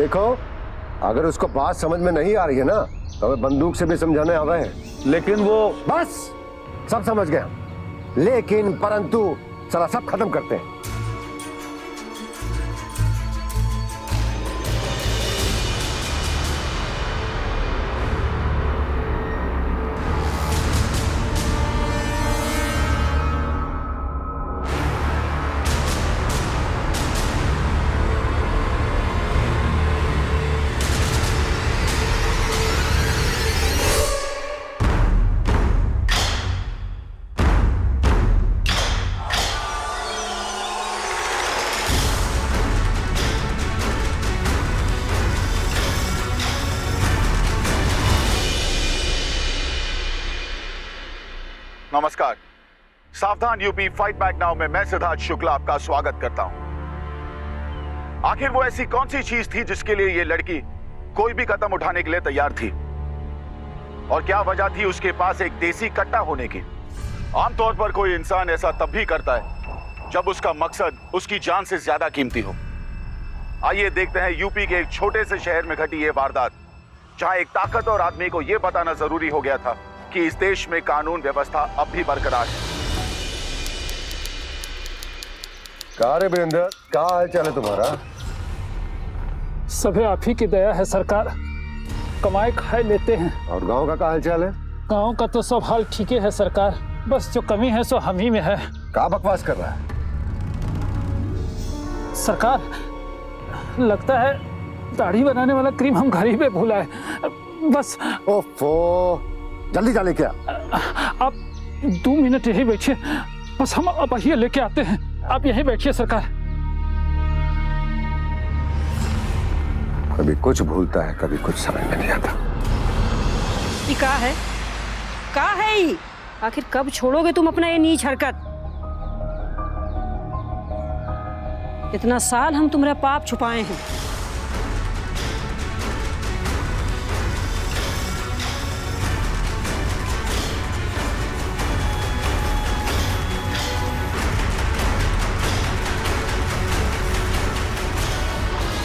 देखो, अगर उसको बात समझ में नहीं आ रही है ना तो हमें बंदूक से भी समझाने आवे हैं। लेकिन वो बस सब समझ गया, लेकिन परंतु चला सब खत्म करते हैं। नमस्कार, सावधान यूपी फाइट बैक नाउ में मैं सिद्धार्थ शुक्ला आपका स्वागत करता हूं। आखिर वो ऐसी कौन सी चीज थी जिसके लिए ये लड़की कोई भी कदम उठाने के लिए तैयार थी, और क्या वजह थी उसके पास एक देसी कट्टा होने की? आमतौर पर कोई इंसान ऐसा तब भी करता है जब उसका मकसद उसकी जान से ज्यादा कीमती हो। आइए देखते हैं यूपी के एक छोटे से शहर में घटी ये वारदात, जहां एक ताकतवर आदमी को यह बताना जरूरी हो गया था कि इस देश में कानून व्यवस्था अब भी बरकरार है। कहा रे वीरेंद्र, क्या हाल चाल है तुम्हारा? सभी आप ही की दया है सरकार, कमाए खाए लेते हैं। और गांव का क्या हाल चाल है? गांव का तो सब हाल ठीक है सरकार, बस जो कमी है सो हम ही में है। क्या बकवास कर रहा है? सरकार, लगता है दाढ़ी बनाने वाला क्रीम हम घर ही पे भूला है। बस ओफो, जल्दी जा लेके आ। आप 2 मिनट यही बैठिए, बस हम अब ही लेके आते हैं। आप यहीं बैठिए सरकार। कभी कुछ भूलता है, कभी कुछ समझ में नहीं आता। ये का है ये? आखिर कब छोड़ोगे तुम अपना ये नीच हरकत? इतना साल हम तुम्हारा पाप छुपाए हैं।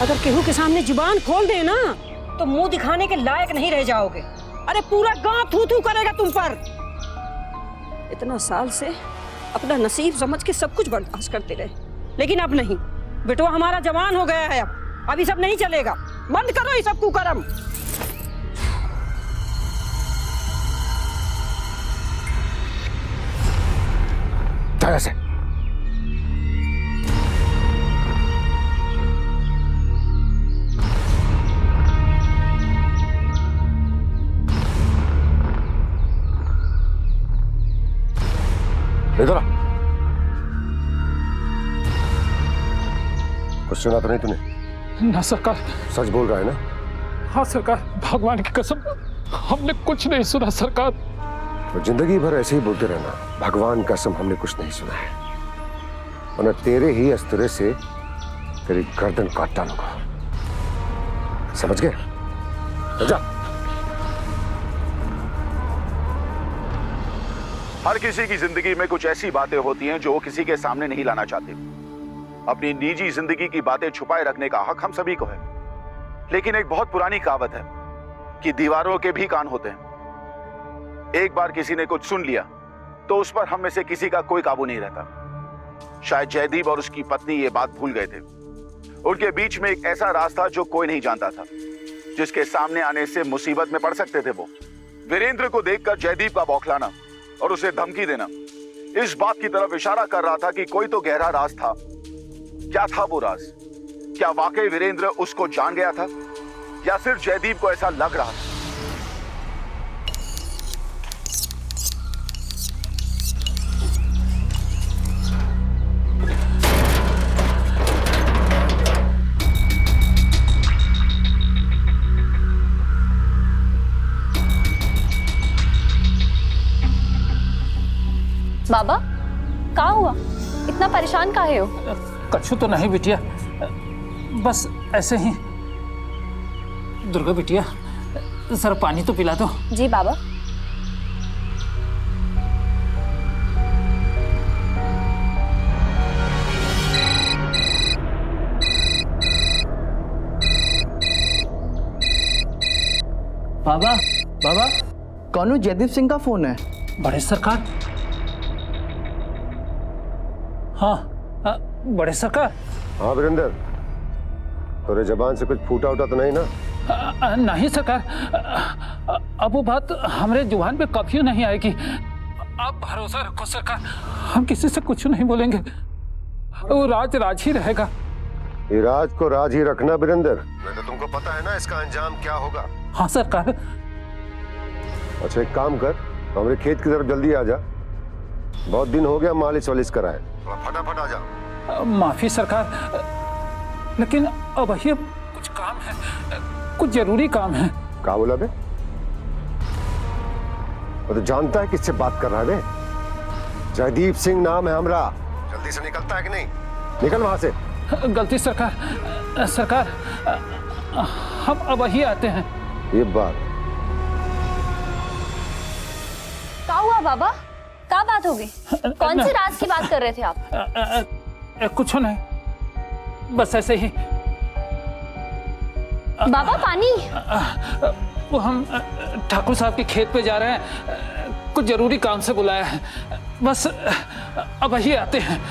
अगर केहू के सामने जुबान खोल दे ना तो मुंह दिखाने के लायक नहीं रह जाओगे। अरे पूरा गांव थू थू करेगा तुम पर। इतना साल से अपना नसीब समझ के सब कुछ बर्दाश्त करते रहे, लेकिन अब नहीं। बेटवा हमारा जवान हो गया है, अब ये सब नहीं चलेगा। बंद करो ये सब कुकर्म। जगह से इधर आ। कुछ सुना तो नहीं तूने? ना सरकार। सच बोल रहा है ना? हाँ सरकार, भगवान की कसम हमने कुछ नहीं सुना सरकार। तो जिंदगी भर ऐसे ही बोलते रहना, भगवान कसम हमने कुछ नहीं सुना है, वरना तेरे ही अस्त्रे से तेरी गर्दन काट डालूंगा। समझ गए? जा। हर किसी की जिंदगी में कुछ ऐसी बातें होती हैं जो वो किसी के सामने नहीं लाना चाहते। अपनी निजी जिंदगी की बातें छुपाए रखने का हक हम सभी को है, लेकिन एक बहुत पुरानी कहावत है कि दीवारों के भी कान होते हैं। एक बार किसी ने कुछ सुन लिया तो उस पर हम में से किसी का कोई काबू नहीं रहता। शायद जयदीप और उसकी पत्नी ये बात भूल गए थे। उनके बीच में एक ऐसा रास्ता जो कोई नहीं जानता था, जिसके सामने आने से मुसीबत में पड़ सकते थे वो। वीरेंद्र को देखकर जयदीप का बौखलाना और उसे धमकी देना इस बात की तरफ इशारा कर रहा था कि कोई तो गहरा राज था। क्या था वो राज? क्या वाकई वीरेंद्र उसको जान गया था या सिर्फ जयदीप को ऐसा लग रहा था? बाबा, क्या हुआ? इतना परेशान काहे हो? कछु तो नहीं बिटिया, बस ऐसे ही। दुर्गा बिटिया, जरा पानी तो पिला दो। जी बाबा। बाबा बाबा कौन जयदीप सिंह का फोन है? बड़े सरकार। हाँ बड़े सरकार। हाँ वीरेंद्र, तेरे जबान से कुछ फूटा उटा तो नहीं ना? नहीं सरकार, अब वो बात हमारे जुबान पे कभी नहीं आएगी। आप भरोसा रखो सरकार, हम किसी से कुछ नहीं बोलेंगे। वो राज राज ही रहेगा। ये राज को राज ही रखना वीरेंद्र, नहीं तो तुमको पता है ना इसका अंजाम क्या होगा। हाँ सरकार। अच्छा एक काम कर, हमारे खेत की तरफ जल्दी आ जा। बहुत दिन हो गया मालिश वालिश कराए, फटाफट आ जा। माफी सरकार, लेकिन अब ये कुछ काम है, कुछ जरूरी काम है। क्या बोला बे? वो तो जानता है किससे बात कर रहा है बे? जयदीप सिंह नाम है हमरा। जल्दी से निकलता है कि नहीं? निकल वहां से। गलती सरकार। सरकार हम अब ही आते हैं। ये बात क्या हुआ बाबा? क्या बात हो गई? कौन से राज की बात कर रहे थे आप? कुछ नहीं, बस ऐसे ही। बाबा पानी। वो हम ठाकुर साहब के खेत पे जा रहे हैं, कुछ जरूरी काम से बुलाया है, बस अब ही आते हैं।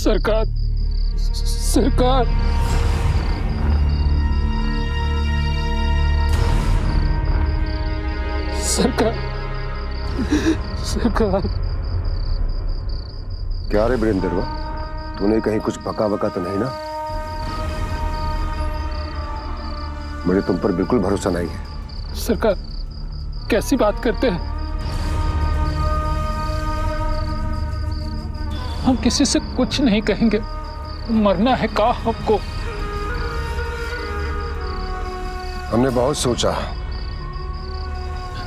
सरकार सरकार सरकार सरकार। क्या रे वीरेंद्र, तूने कहीं कुछ बका बका तो नहीं ना? मुझे तुम पर बिल्कुल भरोसा नहीं है। सरकार कैसी बात करते हैं? हम किसी से कुछ नहीं कहेंगे, मरना है का हमको। हमने बहुत सोचा,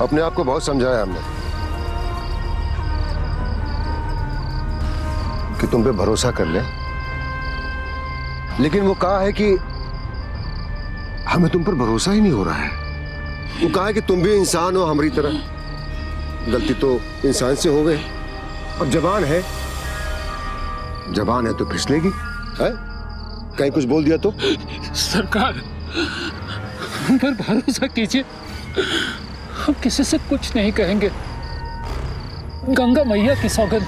अपने आप को बहुत समझाया हमने कि तुम पे भरोसा कर ले, लेकिन वो कहा है कि हमें तुम पर भरोसा ही नहीं हो रहा है। वो कहा है कि तुम भी इंसान हो हमारी तरह, गलती तो इंसान से हो गई। अब जबान है तो फिसलेगी है? कहीं कुछ बोल दिया तो? सरकार हम पर भरोसा कीजिए, हम किसी से कुछ नहीं कहेंगे। गंगा मैया की सौगंध।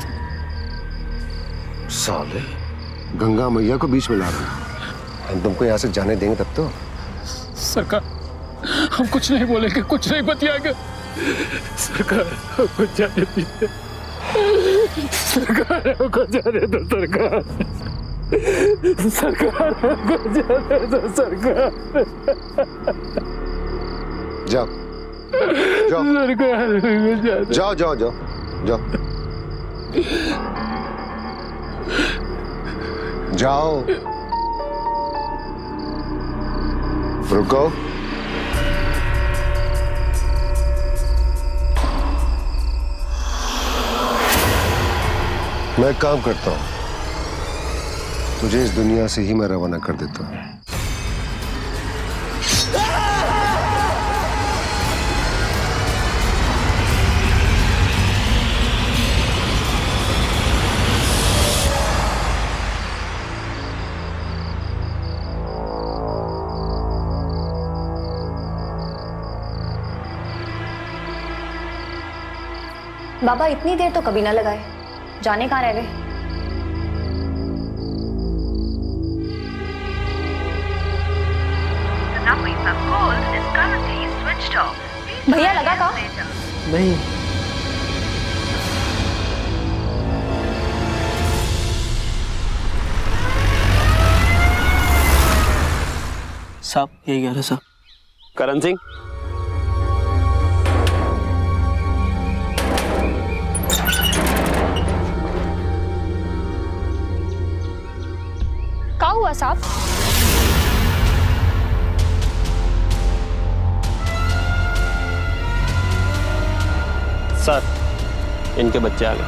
साले गंगा मैया को बीच में ला रहा है। हम तुमको यहाँ से जाने देंगे तब तो? सरकार हम कुछ नहीं बोलेंगे, कुछ नहीं बतियाएंगे। सरकार हमको जाने दीजिए, सरकार हमको जाने दो। सरकार सरकार हमको जाने दो। सरकार जाओ जाओ सरकार जाओ जाओ जाओ जाओ जाओ। रुको। मैं एक काम करता हूं, तुझे इस दुनिया से ही मैं रवाना कर देता हूं। बाबा इतनी देर तो कभी ना लगाए, जाने कहाँ रह गए? भैया लगा का? नहीं। साहब यही कह रहे साहब। करण सिंह, क्या हुआ साहब? सर इनके बच्चे आ गए।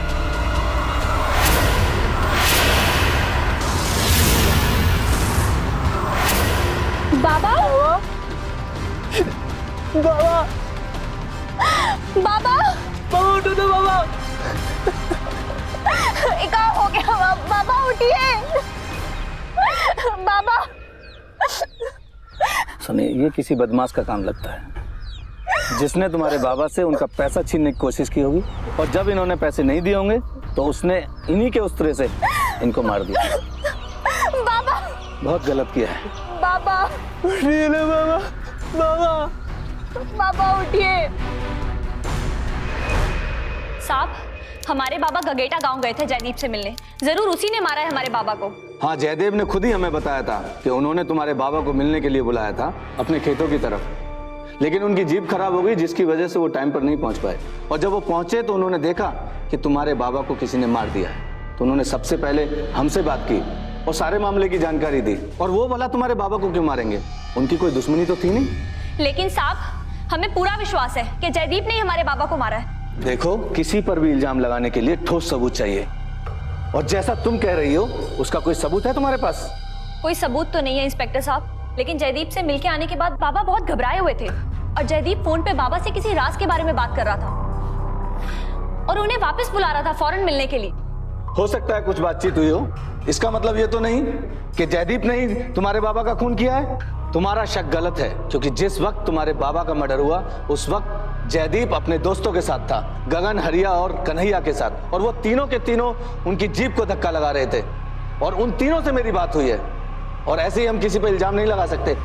बाबा बाबा बाबा बाबा उठो तो बाबा। क्या हो गया बाबा उठिए बाबा। सुनिए, ये किसी बदमाश का काम लगता है जिसने तुम्हारे बाबा से उनका पैसा छीनने की कोशिश की होगी, और जब इन्होंने पैसे नहीं दिए होंगे तो उसने इन्हीं के उस्तरे से इनको मार दिया। बाबा बहुत गलत किया है। बाबा उठिए ना बाबा। बाबा बाबा उठिए। साहब, हमारे बाबा गगेटा गांव गए थे जयदीप से मिलने। जरूर उसी ने मारा है हमारे बाबा को। हाँ, जयदेव ने खुद ही हमें बताया था कि उन्होंने तुम्हारे बाबा को मिलने के लिए बुलाया था अपने खेतों की तरफ, लेकिन उनकी जीप खराब हो गई जिसकी वजह से वो टाइम पर नहीं पहुंच पाए। और जब वो पहुंचे तो उन्होंने देखा कि तुम्हारे बाबा को किसी ने मार दिया है। तो उन्होंने सबसे पहले हमसे बात की और सारे मामले की जानकारी दी। और वो भला तुम्हारे बाबा को क्यों मारेंगे? उनकी कोई दुश्मनी तो थी नहीं। लेकिन साहब, हमें पूरा विश्वास है कि जयदीप ने ही हमारे बाबा को मारा है। देखो, किसी पर भी इल्जाम लगाने के लिए ठोस सबूत चाहिए, और जैसा तुम कह रही हो उसका कोई सबूत है तुम्हारे पास? कोई सबूत तो नहीं है इंस्पेक्टर साहब, लेकिन जयदीप से मिलके आने के बाद बाबा बहुत घबराए हुए थे और जयदीप फोन पे बाबा से किसी राज के बारे में बात कर रहा था और उन्हें वापस बुला रहा था फौरन मिलने के लिए। हो सकता है कुछ बातचीत हुई हो, इसका मतलब ये तो नहीं कि जयदीप ने ही तुम्हारे बाबा का खून किया है। तुम्हारा शक गलत है, क्योंकि जिस वक्त तुम्हारे बाबा का मर्डर हुआ उस वक्त जयदीप अपने दोस्तों के साथ था, गगन, हरिया और कन्हैया के साथ, और वो तीनों के तीनों उनकी जीप को धक्का लगा रहे थे। और उन तीनों से मेरी बात हुई है, और ऐसे ही हम किसी पर इल्जाम नहीं लगा सकते।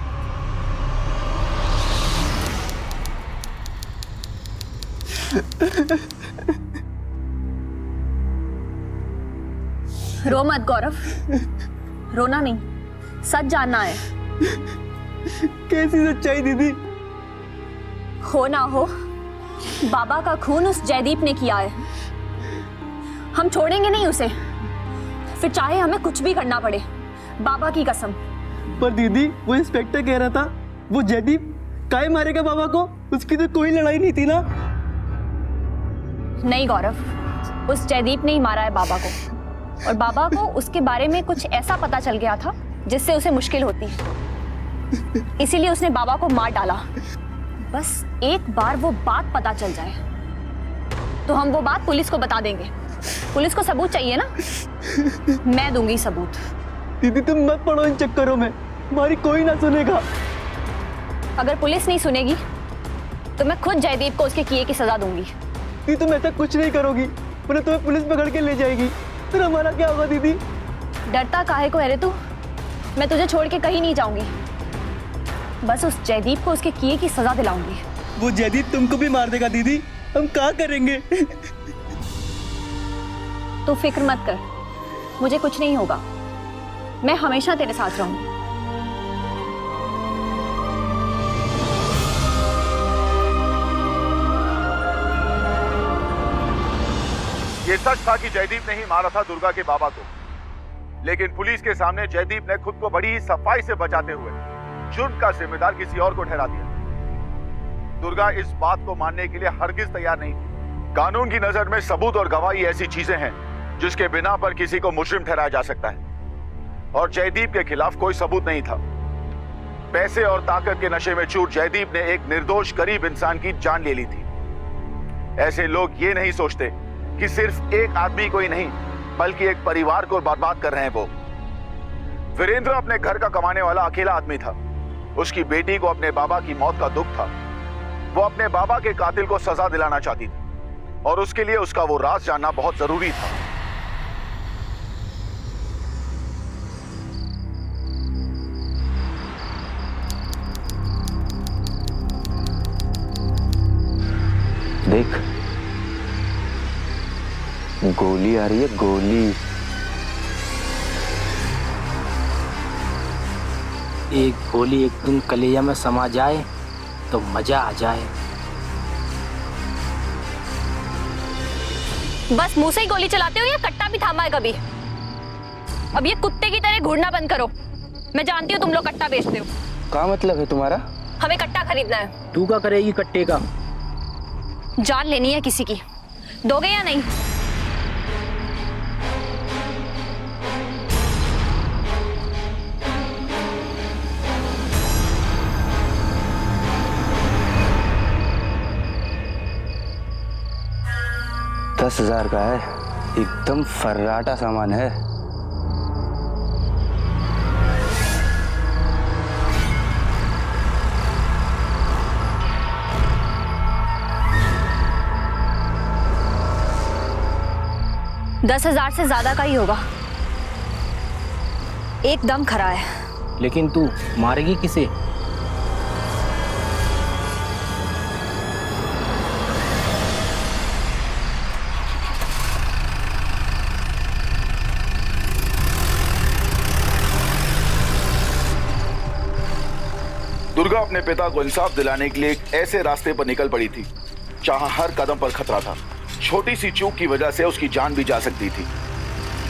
रो मत गौरव, रोना नहीं, सच जानना है। कैसी सच्चाई दीदी? हो ना हो, बाबा का खून उस जयदीप ने किया है। हम छोड़ेंगे नहीं उसे, फिर चाहे हमें कुछ भी करना पड़े, बाबा की कसम। पर दीदी, वो इंस्पेक्टर कह रहा था वो जयदीप काहे मारेगा बाबा को, उसकी तो कोई लड़ाई नहीं थी ना। नहीं गौरव, उस जयदीप ने ही मारा है बाबा को, और बाबा को उसके बारे में कुछ ऐसा पता चल गया था जिससे उसे मुश्किल होती है, इसीलिए उसने बाबा को मार डाला। बस एक बार वो बात पता चल जाए तो हम वो बात पुलिस को बता देंगे। पुलिस को सबूत चाहिए ना, मैं दूंगी सबूत। दीदी तुम मत पड़ो इन चक्करों में, हमारी कोई ना सुनेगा। अगर पुलिस नहीं सुनेगी तो मैं खुद जयदीप को उसके किए की सजा दूंगी। दीदी तुम ऐसा कुछ नहीं करोगी, वरना तुम्हें पुलिस पकड़ के ले जाएगी, फिर हमारा क्या होगा दीदी? डरता काहे को है रे तू? मैं तुझे छोड़ के कहीं नहीं जाऊंगी, बस उस जयदीप को उसके किए की सजा दिलाऊंगी। वो जयदीप तुमको भी मार देगा दीदी, हम क्या करेंगे? तू फिक्र मत कर, मुझे कुछ नहीं होगा, मैं हमेशा तेरे साथ रहूंगी। ये सच था कि जयदीप ने ही मारा था दुर्गा के बाबा को, लेकिन पुलिस के सामने जयदीप ने खुद को बड़ी ही सफाई से बचाते हुए जुर्म का जिम्मेदार किसी और को ठहरा दिया। दुर्गा इस बात को मानने के लिए हरगिज तैयार नहीं थी। कानून की नजर में सबूत और गवाही ऐसी चीजें हैं जिसके बिना पर किसी को मुजरिम ठहराया जा सकता है, और जयदीप के खिलाफ कोई सबूत नहीं था। पैसे और ताकत के नशे में चूर जयदीप ने एक निर्दोष गरीब इंसान की जान ले ली थी। ऐसे लोग ये नहीं सोचते कि सिर्फ एक आदमी को ही नहीं बल्कि एक परिवार को बर्बाद कर रहे हैं। वो वीरेंद्र अपने घर का कमाने वाला अकेला आदमी था। उसकी बेटी को अपने बाबा की मौत का दुख था। वो अपने बाबा के कातिल को सजा दिलाना चाहती थी, और उसके लिए उसका वो राज जानना बहुत जरूरी था। देख, गोली आ रही है, गोली। एक गोली एक दिन कलेजा में समा जाए तो मजा आ जाए। बस मुंह से ही गोली चलाते हो या कट्टा भी थामा है कभी? अब ये कुत्ते की तरह घूरना बंद करो। मैं जानती हूँ तुम लोग कट्टा बेचते हो। क्या मतलब है तुम्हारा? हमें कट्टा खरीदना है। तू क्या करेगी कट्टे का? जान लेनी है किसी की, दोगे या नहीं? 10,000 का है, एकदम फर्राटा सामान है। दस 10,000 से ज्यादा का ही होगा, एकदम खरा है। लेकिन तू मारेगी किसे? दुर्गा अपने पिता को इंसाफ दिलाने के लिए एक ऐसे रास्ते पर निकल पड़ी थी जहां हर कदम पर खतरा था। छोटी सी चूक की वजह से उसकी जान भी जा सकती थी,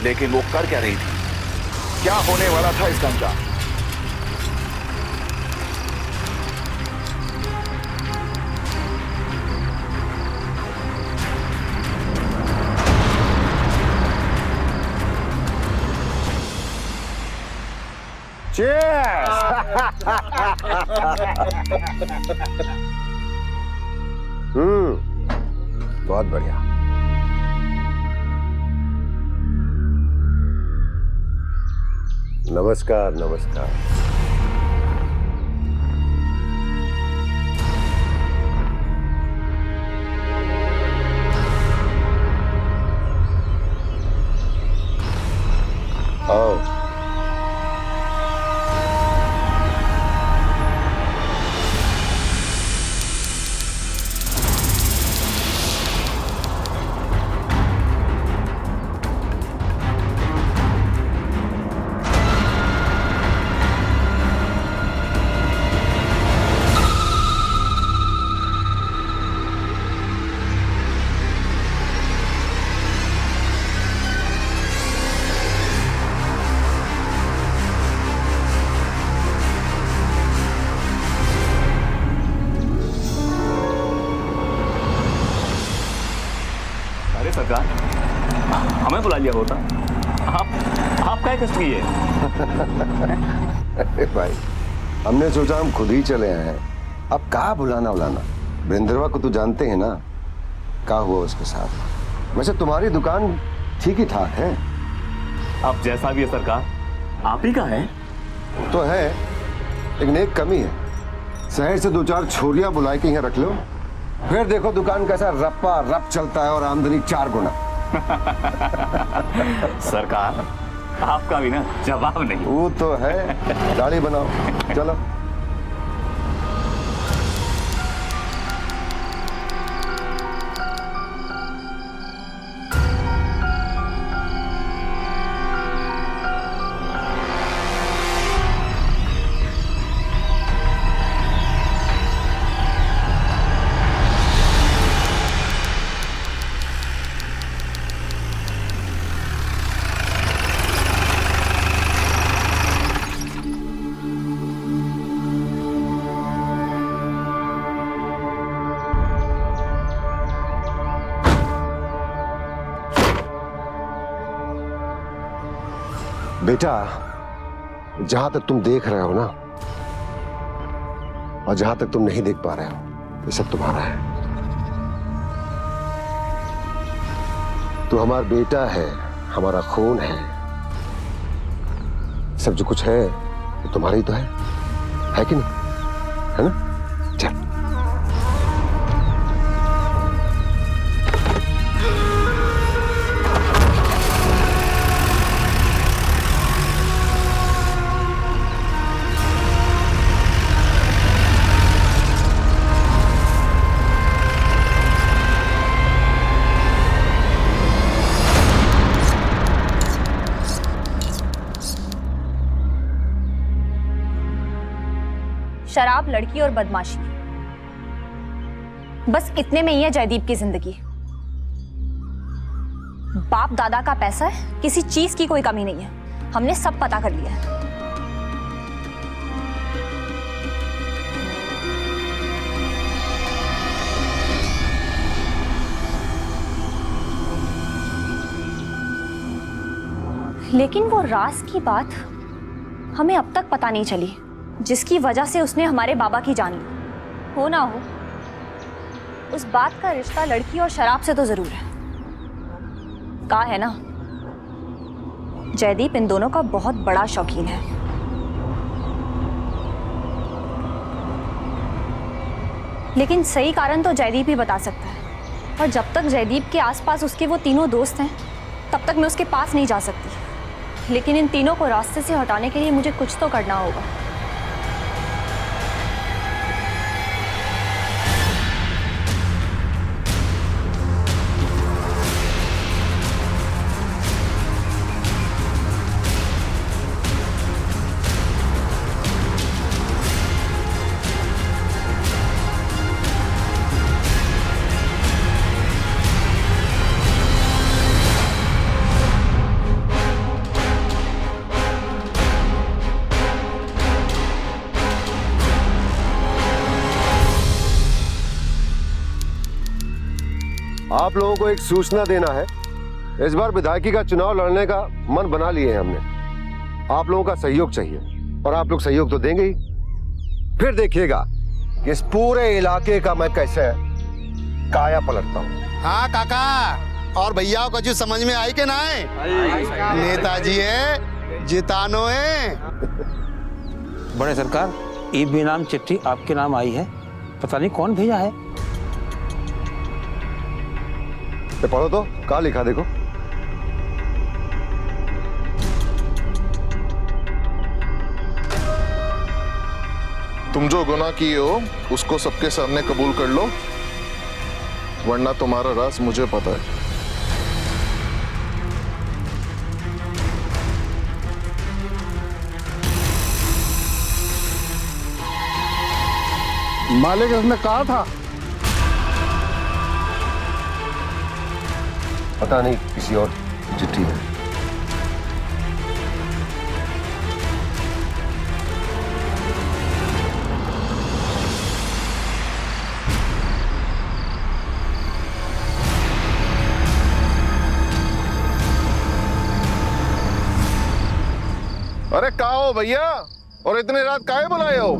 लेकिन वो कर क्या रही थी? क्या होने वाला था इसका अंजाम? बहुत बढ़िया। नमस्कार नमस्कार। आओ। सरकार, हमें बुला लिया होता। आप क्या कष्ट किए? अरे भाई, हमने सोचा हम खुद ही चले आए हैं। अब कहाँ बुलाना बुलाना। वृंदरवा को तो जानते हैं ना, क्या हुआ उसके साथ। वैसे तुम्हारी दुकान ठीक ही ठाक है। अब जैसा भी है सरकार, आप ही का है तो है, लेकिन एक कमी है। शहर से 2-4 छोरियां बुला के यहाँ रख लो, फिर देखो दुकान कैसा रप्पा रप चलता है और आमदनी 4 गुना। सरकार, आपका भी ना जवाब नहीं। वो तो है। दाढ़ी बनाओ, चलो। बेटा, जहां तक तुम देख रहे हो ना, और जहां तक तुम नहीं देख पा रहे हो, ये सब तुम्हारा है। तू हमारा बेटा है, हमारा खून है। सब जो कुछ है ये तुम्हारा ही तो है कि नहीं? है ना? चल। शराब, लड़की और बदमाशी, बस इतने में ही है जयदीप की जिंदगी। बाप दादा का पैसा है, किसी चीज की कोई कमी नहीं है। हमने सब पता कर लिया है। लेकिन वो राज की बात हमें अब तक पता नहीं चली, जिसकी वजह से उसने हमारे बाबा की जान ली। हो ना हो, उस बात का रिश्ता लड़की और शराब से तो जरूर है। कहा है ना, जयदीप इन दोनों का बहुत बड़ा शौकीन है। लेकिन सही कारण तो जयदीप ही बता सकता है, और जब तक जयदीप के आसपास उसके वो तीनों दोस्त हैं तब तक मैं उसके पास नहीं जा सकती। लेकिन इन तीनों को रास्ते से हटाने के लिए मुझे कुछ तो करना होगा। आप लोगों को एक सूचना देना है। इस बार विधायकी का चुनाव लड़ने का मन बना लिए हैं हमने। आप लोगों का सहयोग चाहिए, और आप लोग सहयोग तो देंगे ही। फिर देखिएगा कि इस पूरे इलाके का मैं कैसे काया पलटता हूँ। हाँ काका, और भैया को जो समझ में आई के ना है, नेताजी है जितानो है। बड़े सरकार, ई-बेनाम चिट्ठी आपके नाम आई है, पता नहीं कौन भेजा है। ये पढ़ो तो, क्या लिखा देखो। तुम जो गुनाह किए हो उसको सबके सामने कबूल कर लो, वरना तुम्हारा राज मुझे पता है। मालिक उसने कहा था, पता नहीं किसी और चिट्ठी है। अरे कहाँ हो भैया, और इतनी रात काहे बुलाए हो?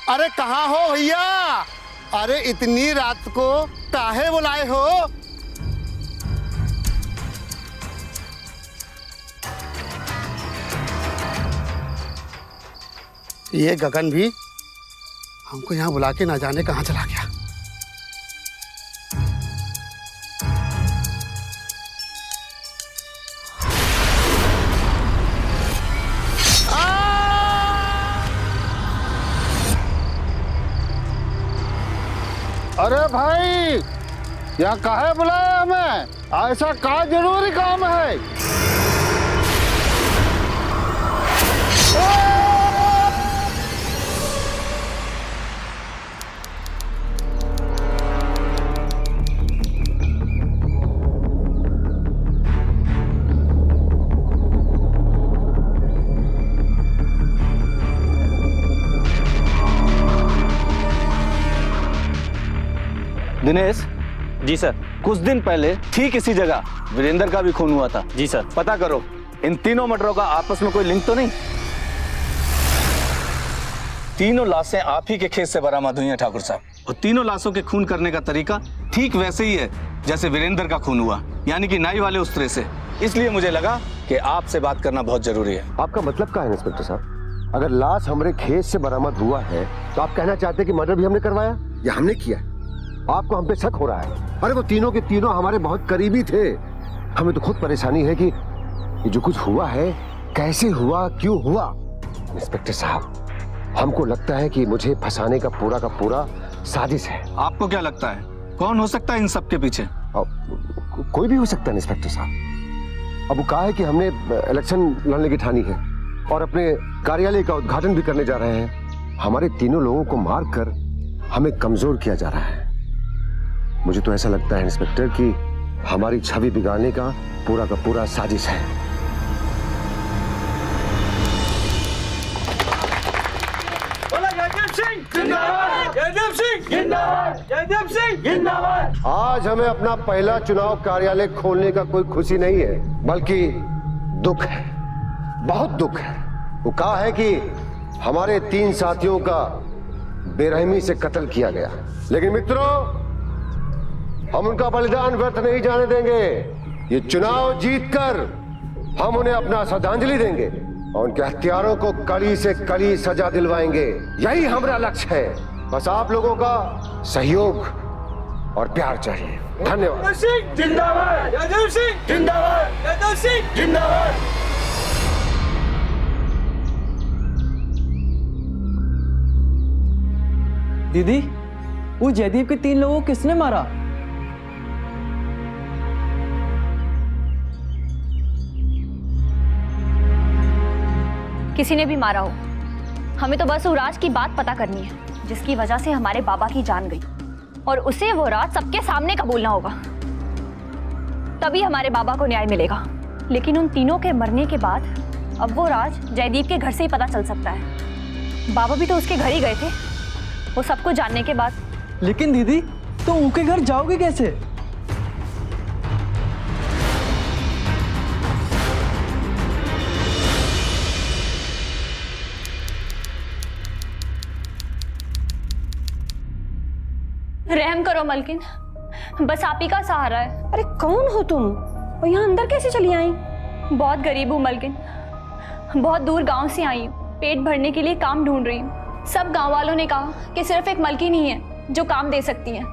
अरे कहाँ हो भैया? अरे इतनी रात को काहे बुलाए हो? ये गगन भी हमको यहाँ बुला के ना जाने कहाँ चला गया। अरे भाई, यहाँ काहे बुलाया हमें? ऐसा का जरूरी काम है? दिनेश जी सर। कुछ दिन पहले ठीक इसी जगह वीरेंद्र का भी खून हुआ था। जी सर। पता करो इन तीनों मर्डरों का आपस में कोई लिंक तो नहीं। तीनों लाशें आप ही के खेत से बरामद हुई हैं ठाकुर साहब, और तीनों लाशों के खून करने का तरीका ठीक वैसे ही है जैसे वीरेंद्र का खून हुआ, यानी कि नाई वाले उस तरह से। इसलिए मुझे लगा कि आपसे बात करना बहुत जरूरी है। आपका मतलब क्या है इंस्पेक्टर साहब? अगर लाश हमारे खेत से बरामद हुआ है तो आप कहना चाहते हैं कि मर्डर भी हमने करवाया या हमने किया? आपको हम पे शक हो रहा है? अरे वो तीनों के तीनों हमारे बहुत करीबी थे। हमें तो खुद परेशानी है कि ये जो कुछ हुआ है कैसे हुआ, क्यों हुआ। इंस्पेक्टर साहब, हमको लगता है कि मुझे फंसाने का पूरा साजिश है। आपको क्या लगता है कौन हो सकता है इन सब के पीछे? कोई भी हो सकता है इंस्पेक्टर साहब। अब वो कहा है कि हमने इलेक्शन लड़ने की ठानी है और अपने कार्यालय का उद्घाटन भी करने जा रहे हैं। हमारे तीनों लोगों को मारकर हमें कमजोर किया जा रहा है। मुझे तो ऐसा लगता है इंस्पेक्टर कि हमारी छवि बिगाड़ने का पूरा साजिश है। जयदेव सिंह जिंदाबाद, जयदेव आज हमें अपना पहला चुनाव कार्यालय खोलने का कोई खुशी नहीं है, बल्कि दुख है, बहुत दुख है। वो कहा है कि हमारे 3 साथियों का बेरहमी से कत्ल किया गया, लेकिन मित्रों हम उनका बलिदान व्यर्थ नहीं जाने देंगे। ये चुनाव जीतकर हम उन्हें अपना श्रद्धांजलि देंगे और उनके हत्यारों को कड़ी से कड़ी सजा दिलवाएंगे। यही हमारा लक्ष्य है। बस आप लोगों का सहयोग और प्यार चाहिए। धन्यवाद। जिंदाबाद यादव सिंह, जिंदाबाद यादव सिंह, जिंदाबाद। दीदी, वो जयदीप के 3 लोगों को किसने मारा? किसी ने भी मारा हो, हमें तो बस वो राज की बात पता करनी है जिसकी वजह से हमारे बाबा की जान गई, और उसे वो राज सबके सामने कबूलना होगा, तभी हमारे बाबा को न्याय मिलेगा। लेकिन उन तीनों के मरने के बाद अब वो राज जयदीप के घर से ही पता चल सकता है। बाबा भी तो उसके घर ही गए थे वो सब कुछ जानने के बाद। लेकिन दीदी, तो उनके घर जाओगे कैसे? रहम करो मलकिन, बस आप ही का सहारा है। अरे कौन हो तुम और यहाँ अंदर कैसे चली आई? बहुत गरीब हूँ मलकिन, बहुत दूर गांव से आई हूँ, पेट भरने के लिए काम ढूंढ रही हूँ। सब गांव वालों ने कहा कि सिर्फ एक मलकिन ही है जो काम दे सकती है।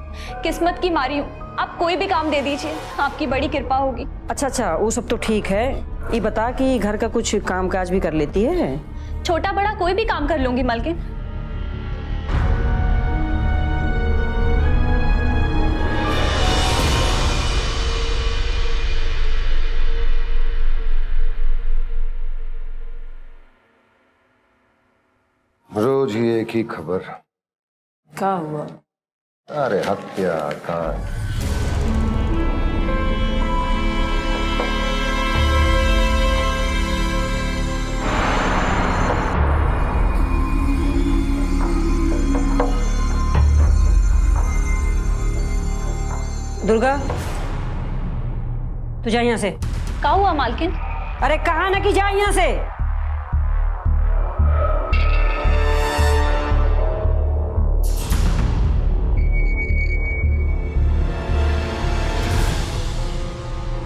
किस्मत की मारी हूँ, आप कोई भी काम दे दीजिए, आपकी बड़ी कृपा होगी। अच्छा, वो सब तो ठीक है। ये बता कि घर का कुछ काम काज भी कर लेती है? छोटा बड़ा कोई भी काम कर लूंगी मलकिन। रोज ही एक ही खबर। क्या हुआ? अरे हत्याकांड। दुर्गा, तू जा यहाँ से। क्या हुआ मालकिन? अरे कहा ना कि जा यहाँ से।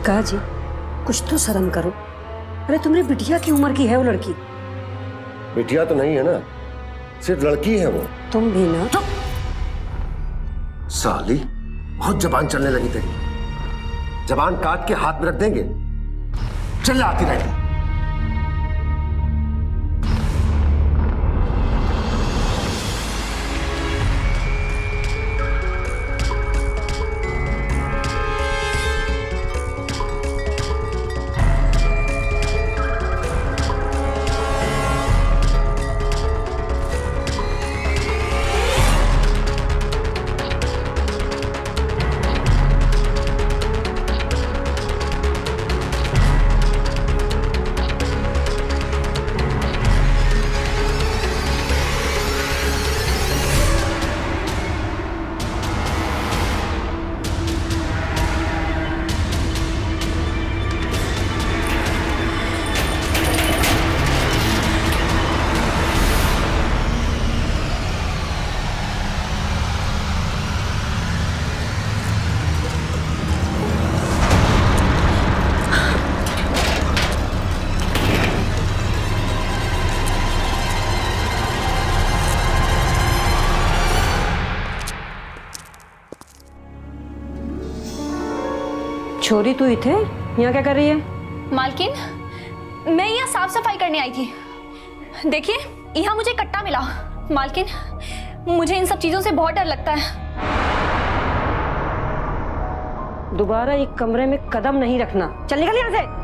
कहा जी, कुछ तो शर्म करो। अरे तुम्हारी बिटिया की उम्र की है वो लड़की। बिटिया तो नहीं है ना, सिर्फ लड़की है वो। तुम भी ना। साली, बहुत जबान चलने लगी तेरी। जबान काट के हाथ में रख देंगे। चल आती रहेगी। छोरी तू इथे यहाँ क्या कर रही है? मालकिन, मैं यहाँ साफ सफाई करने आई थी। देखिए, यहाँ मुझे कट्टा मिला। मालकिन, मुझे इन सब चीजों से बहुत डर लगता है। दोबारा एक कमरे में कदम नहीं रखना। चल निकल यहाँ से।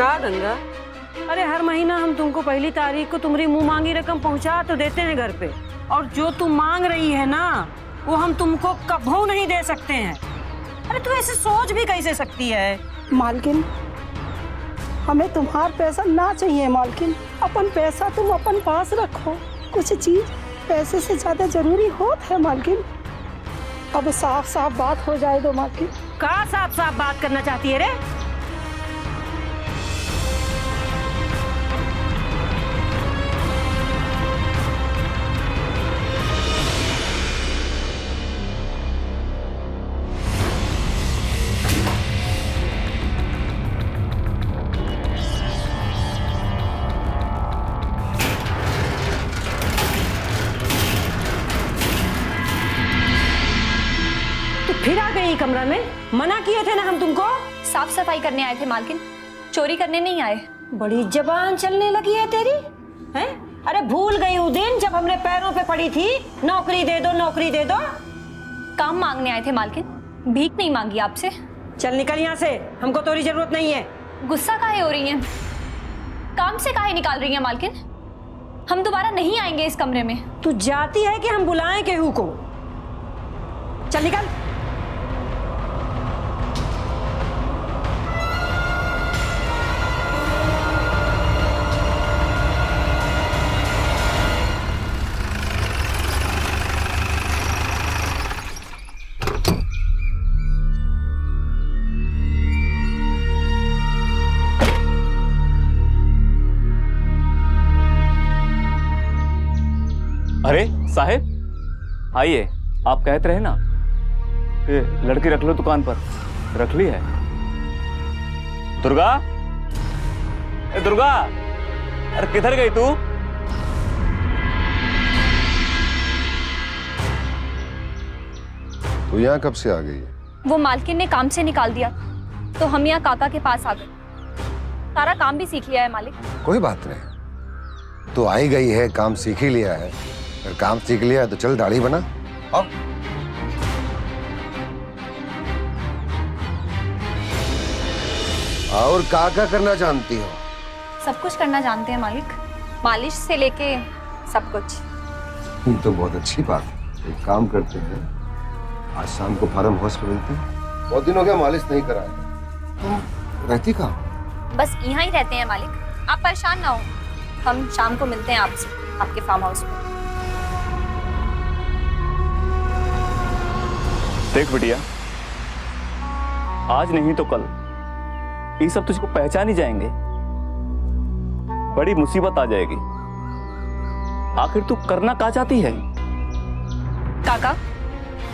का दंगा? अरे हर महीना हम तुमको पहली तारीख को तुम्हारी मुंह मांगी रकम पहुंचा तो देते हैं घर पे, और जो तुम मांग रही है ना वो हम तुमको कभू नहीं दे सकते हैं। अरे तू ऐसे सोच भी कैसे सकती है? मालकिन, हमें तुम्हारा पैसा ना चाहिए मालकिन। अपन पैसा तुम अपन पास रखो। कुछ चीज पैसे से ज्यादा जरूरी होता है मालकिन। अब साफ साफ बात हो जाए दो मालकिन। का साफ साफ बात करना चाहती है रे? फिर आ गई कमरा में? मना किए थे ना हम तुमको। साफ सफाई करने आए थे मालकिन, चोरी करने नहीं आए। बड़ी जबान चलने लगी है तेरी, हैं? अरे भूल गई वो दिन जब हमने पैरों पे पड़ी थी, नौकरी दे दो नौकरी दे दो। काम मांगने आए थे मालकिन, भीख नहीं मांगी आपसे। चल निकल यहाँ से, हमको तोरी जरूरत नहीं है। गुस्सा काहे हो रही हैं? काम से काहे निकाल रही हैं मालकिन? हम दोबारा नहीं आएंगे इस कमरे में। तू जाती है कि हम बुलाएं केहू को? चल निकल। अरे साहेब आइए, आप कहते रहे ना कि लड़की रख लो दुकान पर, रख ली है। दुर्गा, ए दुर्गा, अरे किधर गई तू? तो यहाँ कब से आ गई है? वो मालकिन ने काम से निकाल दिया तो हम यहाँ काका के पास आ गए। सारा काम भी सीख लिया है मालिक। कोई बात नहीं, तो आई गई है, काम सीख ही लिया है। अगर काम सीख लिया है तो चल दाढ़ी बना। अब और क्या करना जानती हो? सब कुछ करना जानते हैं मालिक, मालिश से लेके सब कुछ। ये तो बहुत अच्छी बात है। एक काम करते हैं, आज शाम को फार्म हाउस पे मिलते हैं। बहुत दिन हो गया मालिश नहीं कराया। तुम रहती कहाँ? बस यहाँ ही रहते हैं मालिक, आप परेशान ना हो। हम शाम को मिलते हैं आपसे आपके फार्म हाउस में। देख बिटिया, आज नहीं तो कल ये सब तुझको पहचान ही जाएंगे। बड़ी मुसीबत आ जाएगी। आखिर तू करना क्या चाहती है? काका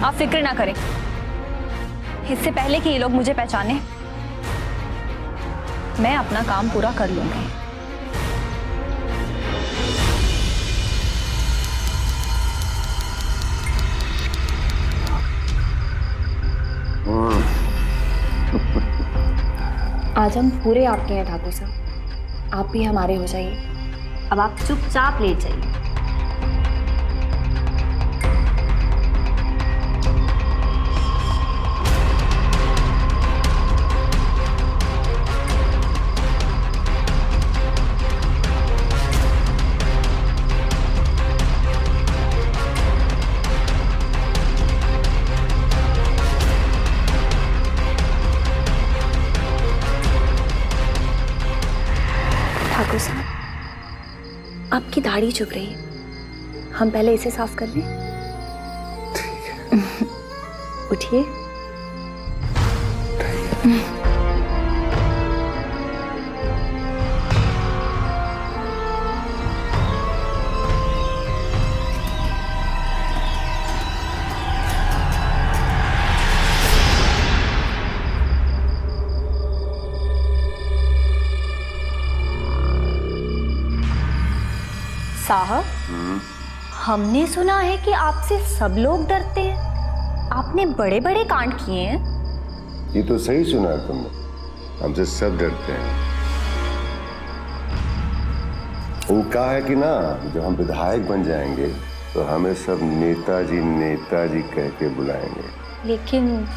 आप फिक्र ना करें, इससे पहले कि ये लोग मुझे पहचाने मैं अपना काम पूरा कर लूंगी। आज हम पूरे आपके हैं ठाकुर साहब, आप भी हमारे हो जाइए। अब आप चुपचाप लेट जाइए। ठाकुर साहब, आपकी दाढ़ी चुभ रही है, हम पहले इसे साफ कर लें। उठिए। साहब, हमने सुना है कि आपसे सब लोग डरते हैं। आपने बड़े बड़े कांड किए हैं। ये तो सही सुना है तुमने, हमसे सब डरते हैं। वो कहा है कि ना, जब हम विधायक बन जाएंगे तो हमें सब नेताजी नेताजी कह के बुलाएंगे। लेकिन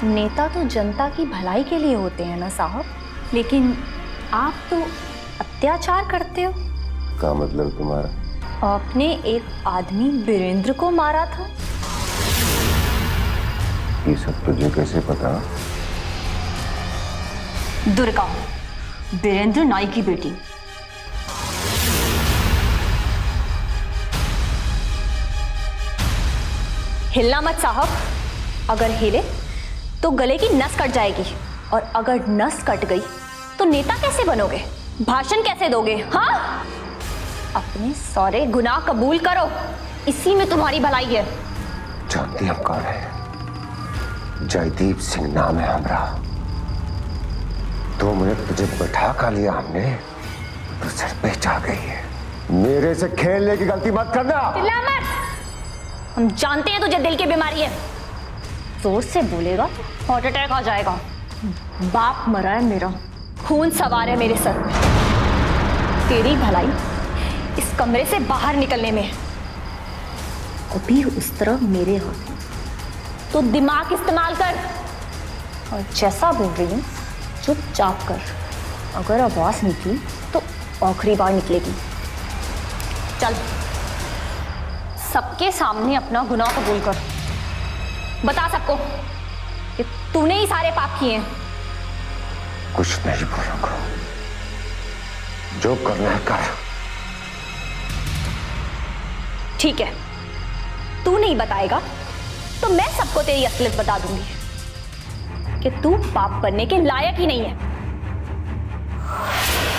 नेता तो जनता की भलाई के लिए होते हैं ना साहब। लेकिन आप तो अत्याचार करते हो। क्या मतलब तुम्हारा? आपने एक आदमी वीरेंद्र को मारा था। ये सब तुझे कैसे पता? दुर्गा, वीरेंद्र नाई की बेटी। हिलना मत साहब, अगर हिले तो गले की नस कट जाएगी, और अगर नस कट गई तो नेता कैसे बनोगे, भाषण कैसे दोगे? हाँ, अपने सारे गुनाह कबूल करो, इसी में तुम्हारी भलाई है। जानती हम कौन है? जयदीप सिंह नाम है हमारा। 2 मिनट तुझे बैठा कर लिया हमने तो सर पे जा गई है। मेरे से खेलने की गलती मत करना। चिल्ला मत, हम जानते हैं तुझे दिल की बीमारी है। जोर से बोलेगा तो हार्ट अटैक आ जाएगा। बाप मरा है मेरा, खून सवार है मेरे सर में। तेरी भलाई इस कमरे से बाहर निकलने में है, अभी उस तरफ मेरे हाथ में। तो दिमाग इस्तेमाल कर, और जैसा बोल रही हूं चुपचाप कर। अगर आवाज निकली तो आखिरी बार निकलेगी। चल, सबके सामने अपना गुनाह कबूल कर, बता सबको कि तूने ही सारे पाप किए हैं। कुछ नहीं बोलूंगा, जो करना है कर। ठीक है, तू नहीं बताएगा तो मैं सबको तेरी असलियत बता दूंगी कि तू पाप करने के लायक ही नहीं है।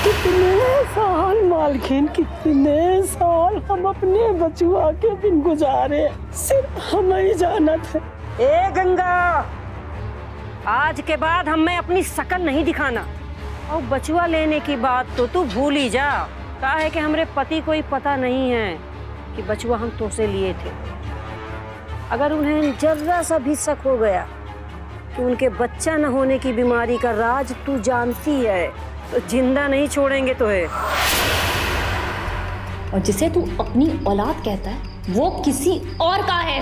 कितने साल मालकिन, कितने साल हम अपने बचुआ के बिन गुजारे, सिर्फ हमें ही जाना था। ए गंगा, आज के बाद हमें अपनी शकल नहीं दिखाना, और बचुआ लेने की बात तो तू भूल ही जा। कहा है कि हमारे पति को ही पता नहीं है कि बचुआ हम तो से लिए थे। अगर उन्हें जरा सा भी शक हो गया कि उनके बच्चा न होने की बीमारी का राज तू जानती है, तो जिंदा नहीं छोड़ेंगे तो है। और जिसे तू अपनी औलाद कहता है वो किसी और का है।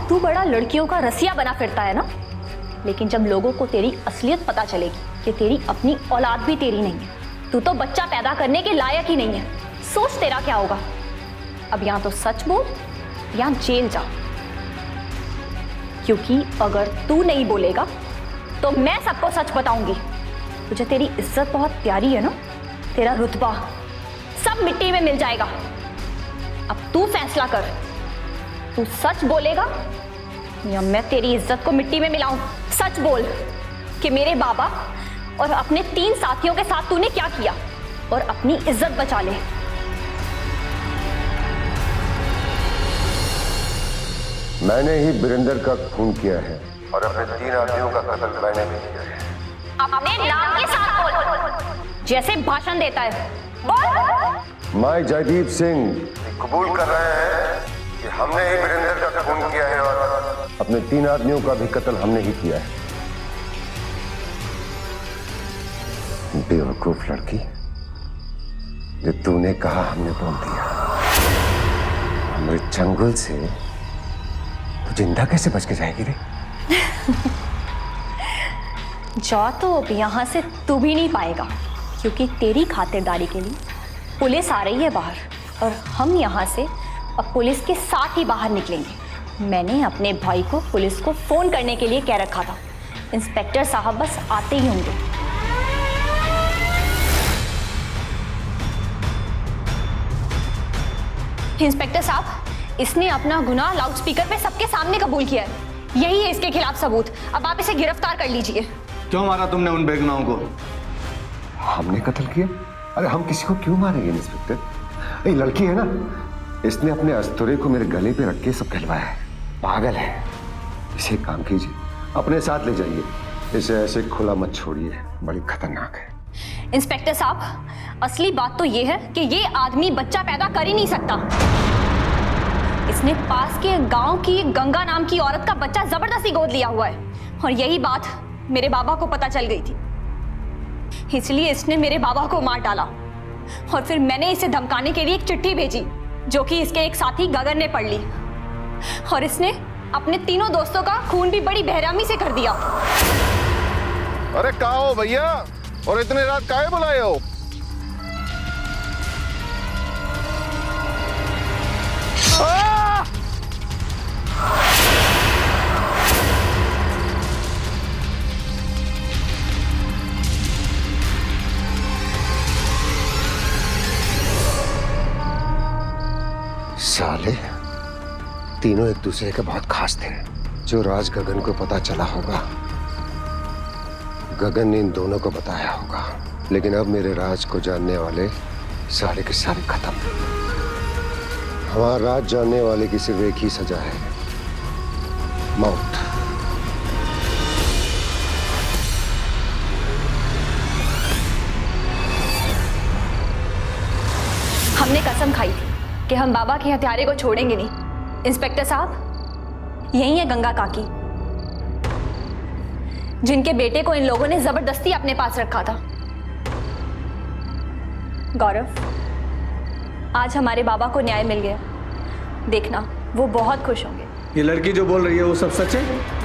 तू बड़ा लड़कियों का रसिया बना फिरता है ना, लेकिन जब लोगों को तेरी असलियत पता चलेगी कि तेरी अपनी औलाद भी तेरी नहीं है, तू तो बच्चा पैदा करने के लायक ही नहीं है, सोच तेरा क्या होगा। अब यहाँ तो सच बोल या जेल जा, क्योंकि अगर तू नहीं बोलेगा तो मैं सबको सच बताऊंगी। तुझे तेरी इज्जत बहुत प्यारी है ना, तेरा रुतबा सब मिट्टी में मिल जाएगा। अब तू फैसला कर, तू सच बोलेगा या मैं तेरी इज्जत को मिट्टी में मिलाऊं। सच बोल कि मेरे बाबा और अपने 3 साथियों के साथ तूने क्या किया, और अपनी इज्जत बचा ले। मैंने ही वीरेंद्र का खून किया है, और अपने 3 आदमियों का कत्ल मैंने भी किया है। अपने नाम के साथ बोल, जैसे भाषण देता है बोल। मैं जयदीप सिंह कबूल कर रहे हैं कि हमने ही वीरेंद्र का खून किया है, और अपने 3 आदमियों का भी कत्ल हमने ही किया है। बेवकूफ लड़की, जो तूने कहा हमने बोल दिया। हमारे चंगुल से तू जिंदा कैसे बच के जाएगी रे? जा तो अब यहाँ से तू भी नहीं पाएगा, क्योंकि तेरी खातिरदारी के लिए पुलिस आ रही है बाहर, और हम यहाँ से अब पुलिस के साथ ही बाहर निकलेंगे। मैंने अपने भाई को पुलिस को फोन करने के लिए कह रखा था। इंस्पेक्टर साहब बस आते ही होंगे। इंस्पेक्टर साहब, इसने अपना गुनाह लाउडस्पीकर पे सबके सामने कबूल किया है। यही है इसके खिलाफ सबूत। अब आप इसे गिरफ्तार कर लीजिए। क्यों मारा तुमने उन बेगुनाहों को? हमने कत्ल किया? अरे हम किसी को क्यों मारेंगे इंस्पेक्टर? ये लड़की है ना, इसने अपने अस्तुरे को मेरे गले पे रख के सब कहलवाया है। पागल है। इसे काम कीजिए, अपने साथ ले जाइए। इसे ऐसे खुला मत छोड़िए, बड़ी खतरनाक है। इंस्पेक्टर साहब, असली बात तो ये है कि ये आदमी बच्चा पैदा कर ही नहीं सकता। इसने पास के गांव की गंगा नाम की औरत का बच्चा जबरदस्ती गोद लिया हुआ है, और यही बात मेरे बाबा को पता चल गई थी। इसलिए इसने मेरे बाबा को मार डाला, और फिर मैंने इसे धमकाने के लिए एक चिट्ठी भेजी, जो कि इसके एक साथी गगन ने पढ़ ली, और इसने अपने 3 दोस्तों का खून भी बड़ी बेरहमी से कर दिया। अरे कहाँ हो भैया? और इतने रात काहे बुलाए हो? साले तीनों एक दूसरे के बहुत खास थे। जो राज गगन को पता चला होगा, गगन ने इन दोनों को बताया होगा। लेकिन अब मेरे राज को जानने वाले सारे के सारे खत्म। हमारा राज जानने वाले की सिर्फ एक ही सजा है, मौत। हमने कसम खाई थी कि हम बाबा के हत्यारे को छोड़ेंगे नहीं। इंस्पेक्टर साहब, यही है गंगा काकी, जिनके बेटे को इन लोगों ने जबरदस्ती अपने पास रखा था। गौरव, आज हमारे बाबा को न्याय मिल गया। देखना, वो बहुत खुश होंगे। ये लड़की जो बोल रही है वो सब सच है?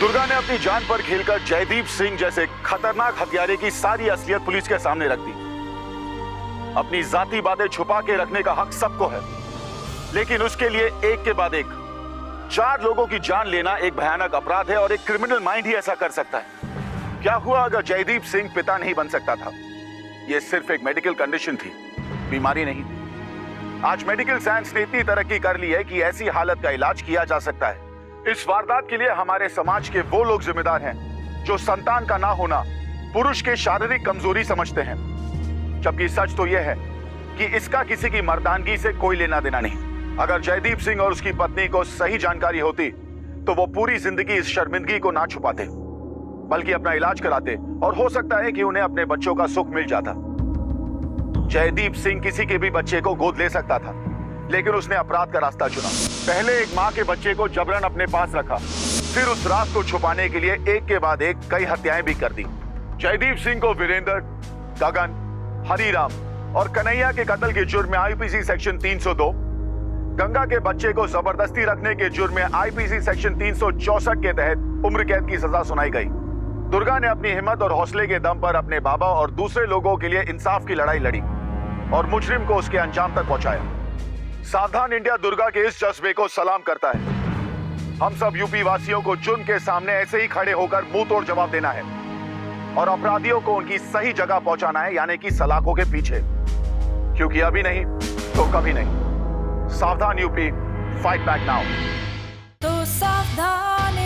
दुर्गा ने अपनी जान पर खेलकर जयदीप सिंह जैसे खतरनाक हत्यारे की सारी असलियत पुलिस के सामने रख दी। अपनी जाती बातें छुपा के रखने का हक सबको है, लेकिन उसके लिए एक के बाद एक 4 लोगों की जान लेना एक भयानक अपराध है और एक क्रिमिनल माइंड ही ऐसा कर सकता है। क्या हुआ अगर जयदीप सिंह पिता नहीं बन सकता था? यह सिर्फ एक मेडिकल कंडीशन थी, बीमारी नहीं। आज मेडिकल साइंस ने इतनी तरक्की कर ली है कि ऐसी हालत का इलाज किया जा सकता है। इस वारदात के लिए हमारे समाज के वो लोग जिम्मेदार हैं जो संतान का ना होना पुरुष के शारीरिक कमजोरी समझते हैं, जबकि सच तो यह है कि इसका किसी की मर्दानगी से कोई लेना देना नहीं। अगर जयदीप सिंह और उसकी पत्नी को सही जानकारी होती तो वो पूरी जिंदगी इस शर्मिंदगी को ना छुपाते, बल्कि अपना इलाज कराते और हो सकता है कि उन्हें अपने बच्चों का सुख मिल जाता। जयदीप सिंह किसी के भी बच्चे को गोद ले सकता था, लेकिन उसने अपराध का रास्ता चुना। पहले एक माँ के बच्चे को जबरन अपने पास रखा, फिर उस राज को छुपाने के लिए एक के बाद एक कई हत्याएं भी कर दी। जयदीप सिंह को वीरेंद्र, गगन, हरिराम और कन्हैया के कत्ल के जुर्म में आईपीसी सेक्शन 302, गंगा के बच्चे को जबरदस्ती रखने के जुर्म में आईपीसी सेक्शन 364 के तहत उम्र कैद की सजा सुनाई गई। दुर्गा ने अपनी हिम्मत और हौसले के दम पर अपने बाबा और दूसरे लोगों के लिए इंसाफ की लड़ाई लड़ी और मुजरिम को उसके अंजाम तक पहुंचाया। सावधान इंडिया दुर्गा के इस जज्बे को सलाम करता है। हम सब यूपी वासियों को जुर्म के सामने ऐसे ही खड़े होकर मुंह तोड़ जवाब देना है और अपराधियों को उनकी सही जगह पहुंचाना है, यानी कि सलाखों के पीछे, क्योंकि अभी नहीं तो कभी नहीं। सावधान यूपी, फाइट बैक नाउ। तो सावधान